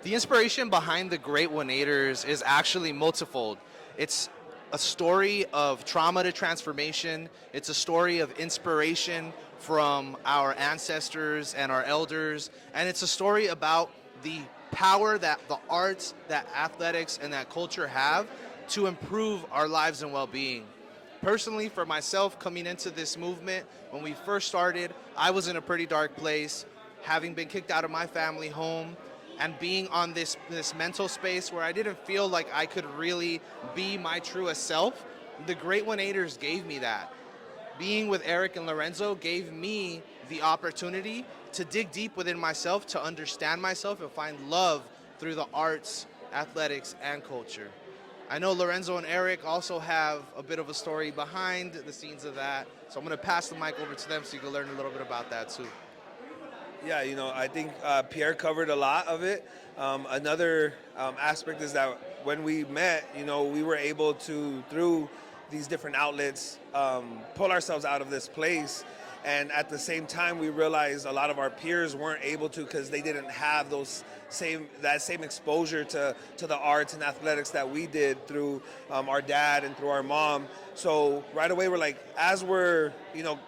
The inspiration behind the Great One-Eighters is actually multifold. It's a story of trauma to transformation. It's a story of inspiration from our ancestors and our elders. And it's a story about the power that the arts, that athletics, and that culture have to improve our lives and well-being. Personally, for myself, coming into this movement, when we first started, I was in a pretty dark place, having been kicked out of my family home, and being on this mental space where I didn't feel like I could really be my truest self. The Great One-Eighters gave me that. Being with Eric and Lorenzo gave me the opportunity to dig deep within myself, to understand myself, and find love through the arts, athletics, and culture. I know Lorenzo and Eric also have a bit of a story behind the scenes of that, so I'm going to pass the mic over to them so you can learn a little bit about that too. Yeah, I think Pierre covered a lot of it. Another aspect is that when we met, we were able to, through these different outlets, pull ourselves out of this place. And at the same time, we realized a lot of our peers weren't able to because they didn't have that same exposure to the arts and athletics that we did through our dad and through our mom. So right away, we're like, as we're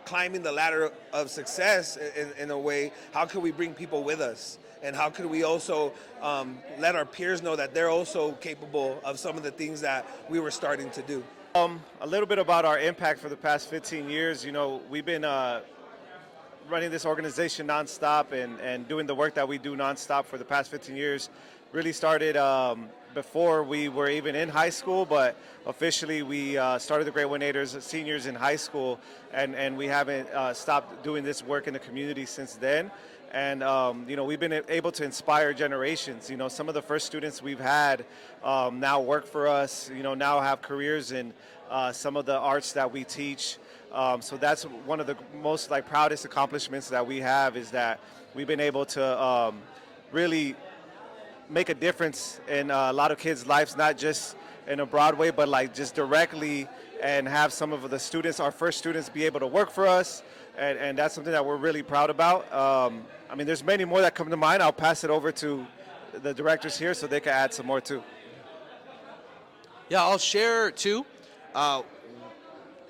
climbing the ladder of success in a way, how can we bring people with us? And how could we also let our peers know that they're also capable of some of the things that we were starting to do? A little bit about our impact for the past 15 years. We've been running this organization nonstop and doing the work that we do nonstop for the past 15 years. Really started before we were even in high school, but officially we started the Great One-Eighters as seniors in high school, and we haven't stopped doing this work in the community since then. And we've been able to inspire generations. Some of the first students we've had now work for us. Now have careers in some of the arts that we teach. So that's one of the most proudest accomplishments that we have, is that we've been able to really make a difference in a lot of kids' lives, not just in a broad way, but just directly, and have some of the students, our first students, be able to work for us. And that's something that we're really proud about. There's many more that come to mind. I'll pass it over to the directors here so they can add some more too. Yeah, I'll share too. An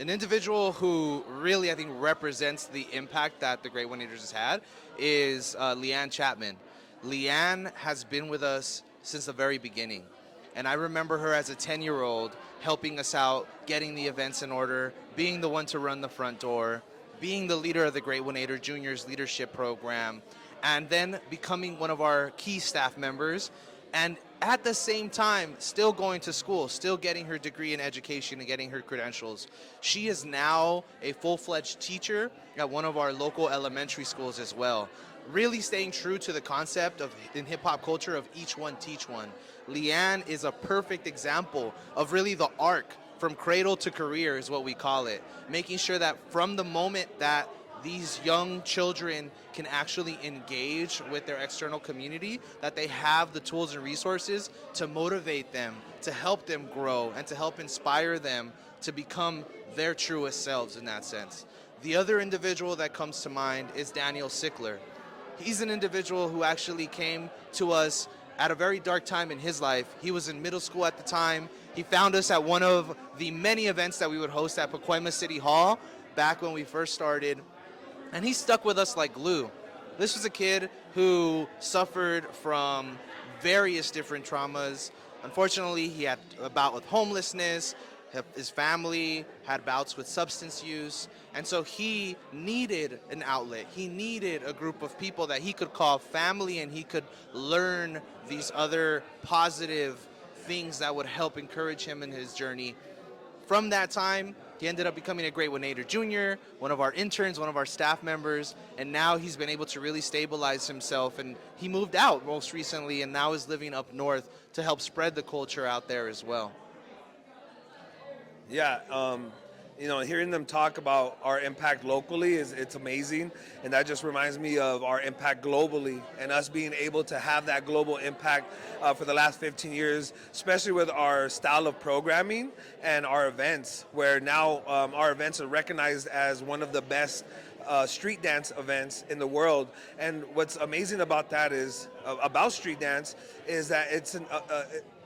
individual who really, I think, represents the impact that the Great One-Eighters has had is Leanne Chapman. Leanne has been with us since the very beginning. And I remember her as a 10-year-old helping us out, getting the events in order, being the one to run the front door, being the leader of the Great One-Eighters Juniors Leadership Program, and then becoming one of our key staff members. And at the same time, still going to school, still getting her degree in education and getting her credentials. She is now a full-fledged teacher at one of our local elementary schools as well. Really staying true to the concept of, in hip-hop culture, of each one teach one. Leanne is a perfect example of really the arc from cradle to career, is what we call it. Making sure that from the moment that these young children can actually engage with their external community, that they have the tools and resources to motivate them, to help them grow, and to help inspire them to become their truest selves in that sense. The other individual that comes to mind is Daniel Sickler. He's an individual who actually came to us at a very dark time in his life. He was in middle school at the time. He found us at one of the many events that we would host at Pacoima City Hall back when we first started. And he stuck with us like glue. This was a kid who suffered from various different traumas. Unfortunately, he had a bout with homelessness. His family had bouts with substance use. And so he needed an outlet. He needed a group of people that he could call family, and he could learn these other positive things that would help encourage him in his journey. From that time, he ended up becoming a Great One-Eighters Junior, one of our interns, one of our staff members, and now he's been able to really stabilize himself. And he moved out most recently and now is living up north to help spread the culture out there as well. Yeah, hearing them talk about our impact locally it's amazing, and that just reminds me of our impact globally and us being able to have that global impact for the last 15 years, especially with our style of programming and our events, where now our events are recognized as one of the best street dance events in the world. And what's amazing about that is about street dance is that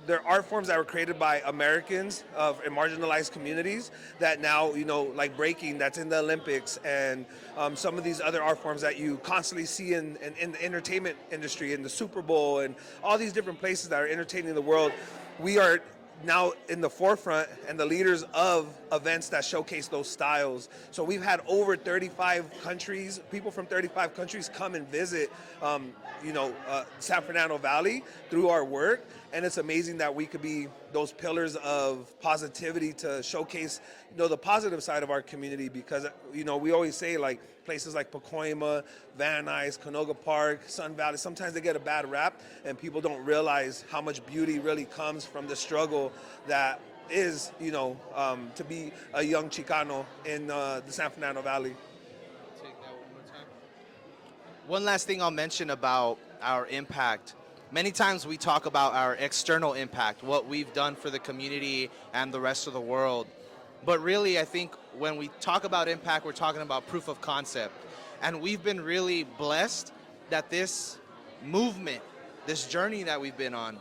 they're art forms that were created by Americans in marginalized communities that now, like breaking, that's in the Olympics, and some of these other art forms that you constantly see in the entertainment industry, in the Super Bowl, and all these different places that are entertaining the world. We are now in the forefront and the leaders of events that showcase those styles. So we've had over 35 countries, people from 35 countries come and visit, San Fernando Valley through our work. And it's amazing that we could be those pillars of positivity to showcase, the positive side of our community, because, we always say, like, places like Pacoima, Van Nuys, Canoga Park, Sun Valley, sometimes they get a bad rap, and people don't realize how much beauty really comes from the struggle that is, to be a young Chicano in the San Fernando Valley. Take that one more time. One last thing I'll mention about our impact. Many times we talk about our external impact, what we've done for the community and the rest of the world. But really, I think when we talk about impact, we're talking about proof of concept. And we've been really blessed that this movement, this journey that we've been on,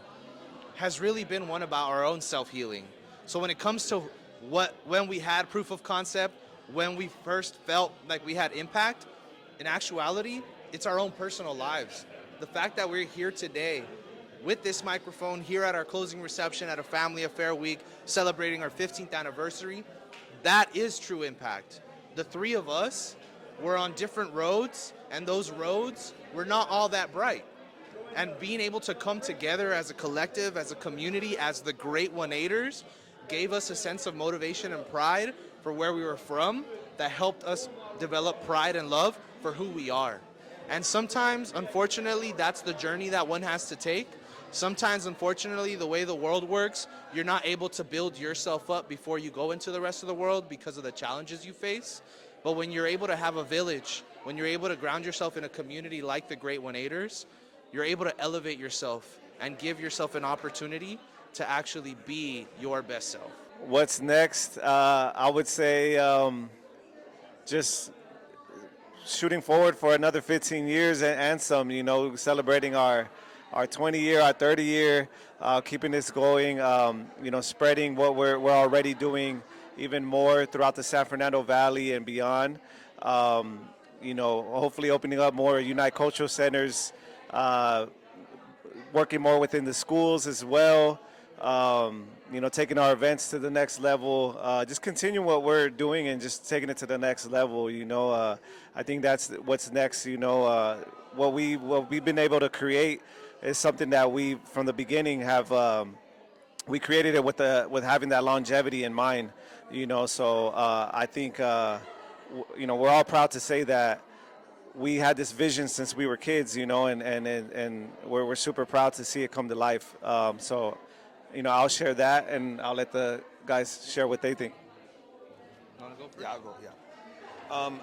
has really been one about our own self-healing. So when it comes to when we had proof of concept, when we first felt like we had impact, in actuality, it's our own personal lives. The fact that we're here today with this microphone here at our closing reception at a family affair week, celebrating our 15th anniversary, that is true impact. The three of us were on different roads, and those roads were not all that bright. And being able to come together as a collective, as a community, as the Great 1-8ers, gave us a sense of motivation and pride for where we were from that helped us develop pride and love for who we are. And sometimes, unfortunately, that's the journey that one has to take. Sometimes, unfortunately, the way the world works, you're not able to build yourself up before you go into the rest of the world because of the challenges you face. But when you're able to have a village, when you're able to ground yourself in a community like the Great 1-8ers, you're able to elevate yourself and give yourself an opportunity to actually be your best self. What's next? I would say just shooting forward for another 15 years and some, celebrating our 20 year, our 30 year, keeping this going, spreading what we're already doing even more throughout the San Fernando Valley and beyond. Hopefully opening up more Unite Cultural Centers, working more within the schools as well. Taking our events to the next level, just continuing what we're doing and just taking it to the next level. I think that's what's next. What we've been able to create is something that we, from the beginning, have. We created it with having that longevity in mind. So I think we're all proud to say that we had this vision since we were kids. And we're super proud to see it come to life. I'll share that, and I'll let the guys share what they think. You want to go first? Yeah, I'll go, yeah.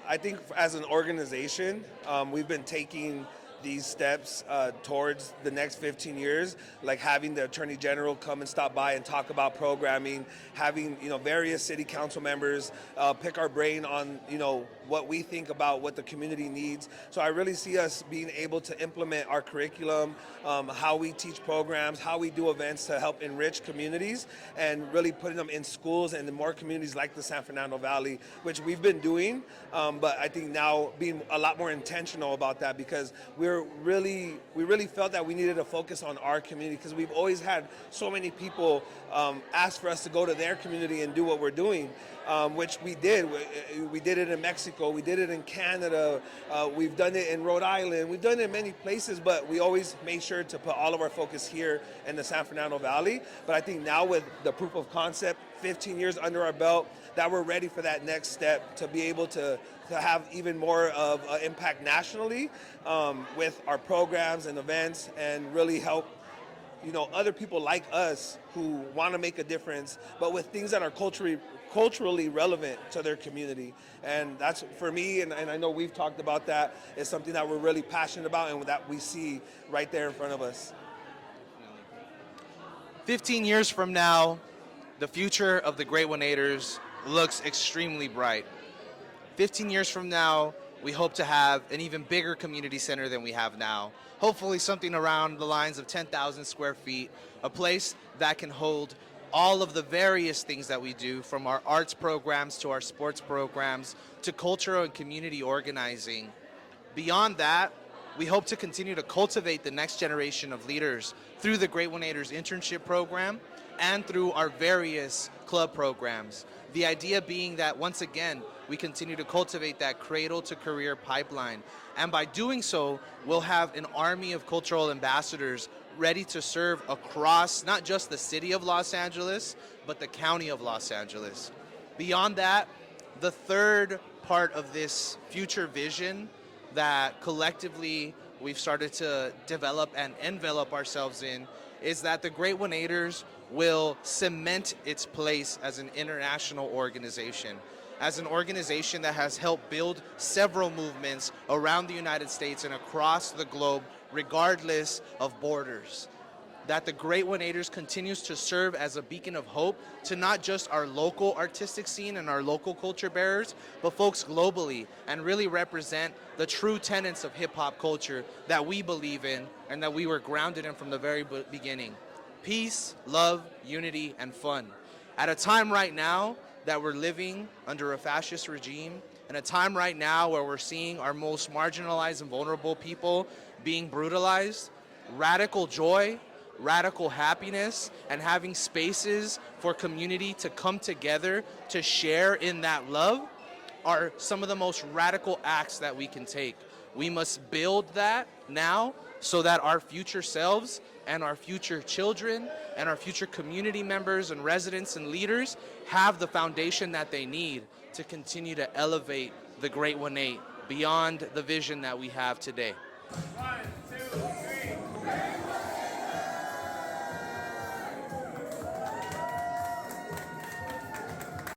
I think as an organization, we've been taking these steps towards the next 15 years, like having the Attorney General come and stop by and talk about programming, having various city council members pick our brain on what we think about what the community needs. So I really see us being able to implement our curriculum, how we teach programs, how we do events to help enrich communities, and really putting them in schools and in more communities like the San Fernando Valley, which we've been doing, but I think now being a lot more intentional about that, because we really felt that we needed to focus on our community, because we've always had so many people ask for us to go to their community and do what we're doing, which we did. We did it in Mexico, we did it in Canada, we've done it in Rhode Island, we've done it in many places, but we always made sure to put all of our focus here in the San Fernando Valley. But I think now with the proof of concept, 15 years under our belt, that we're ready for that next step to be able to have even more of an impact nationally with our programs and events, and really help other people like us who want to make a difference, but with things that are culturally relevant to their community. And that's, for me, and I know we've talked about that, is something that we're really passionate about and that we see right there in front of us. 15 years from now, the future of the Great 1-8ers looks extremely bright. 15 years from now, we hope to have an even bigger community center than we have now. Hopefully something around the lines of 10,000 square feet, a place that can hold all of the various things that we do, from our arts programs to our sports programs to cultural and community organizing. Beyond that, we hope to continue to cultivate the next generation of leaders through the Great One-Eighters internship program and through our various club programs. The idea being that, once again, we continue to cultivate that cradle to career pipeline. And by doing so, we'll have an army of cultural ambassadors ready to serve across not just the city of Los Angeles, but the county of Los Angeles. Beyond that, the third part of this future vision that collectively we've started to develop and envelop ourselves in is that the Great One-Eighters will cement its place as an international organization, as an organization that has helped build several movements around the United States and across the globe, regardless of borders. That the Great One-Eighters continues to serve as a beacon of hope to not just our local artistic scene and our local culture bearers, but folks globally, and really represent the true tenets of hip-hop culture that we believe in and that we were grounded in from the very beginning. Peace, love, unity, and fun. At a time right now that we're living under a fascist regime, and a time right now where we're seeing our most marginalized and vulnerable people being brutalized, radical joy, radical happiness, and having spaces for community to come together to share in that love are some of the most radical acts that we can take. We must build that now so that our future selves and our future children and our future community members and residents and leaders have the foundation that they need to continue to elevate the Great One-Eight beyond the vision that we have today. 1, 2, 3.